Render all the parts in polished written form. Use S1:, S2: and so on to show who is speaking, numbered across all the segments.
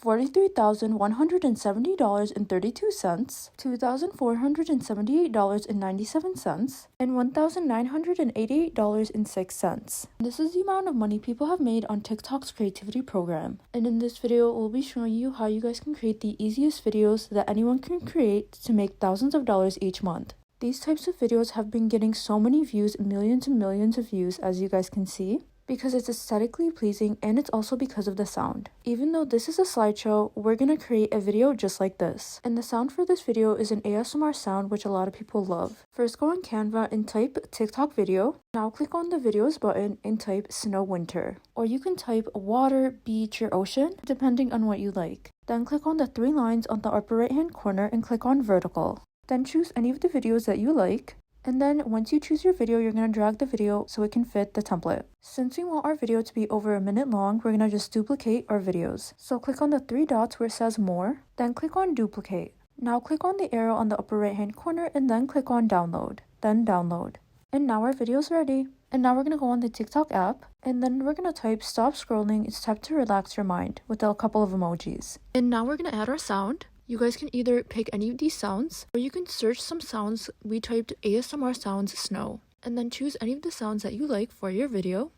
S1: $43,170.32, $2,478.97, and $1,988.06. This is the amount of money people have made on TikTok's creativity program. And in this video, we'll be showing you how you guys can create the easiest videos that anyone can create to make thousands of dollars each month. These types of videos have been getting so many views, millions and millions of views, as you guys can see, because it's aesthetically pleasing and it's also because of the sound. Even though this is a slideshow, we're gonna create a video just like this. And the sound for this video is an ASMR sound, which a lot of people love. First, go on Canva and type TikTok video. Now click on the videos button and type snow winter. Or you can type water, beach, or ocean, depending on what you like. Then click on the three lines on the upper right hand corner and click on vertical. Then choose any of the videos that you like. And then once you choose your video, you're going to drag the video so it can fit the template. Since we want our video to be over a minute long, we're going to just duplicate our videos. So click on the three dots where it says more, then click on duplicate. Now click on the arrow on the upper right hand corner and then click on download, then download. And now our video is ready. And now we're going to go on the TikTok app and then we're going to type stop scrolling, it's time to relax your mind with a couple of emojis. And now we're going to add our sound. You guys can either pick any of these sounds, or you can search some sounds. We typed ASMR sounds snow, and then choose any of the sounds that you like for your video.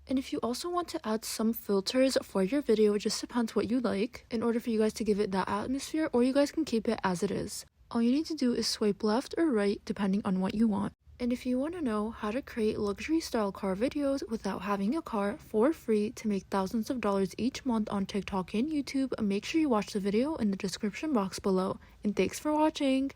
S1: And if you also want to add some filters for your video, it just depends what you like in order for you guys to give it that atmosphere, or you guys can keep it as it is. All you need to do is swipe left or right depending on what you want. And if you want to know how to create luxury style car videos without having a car for free to make thousands of dollars each month on TikTok and YouTube, make sure you watch the video in the description box below. And thanks for watching!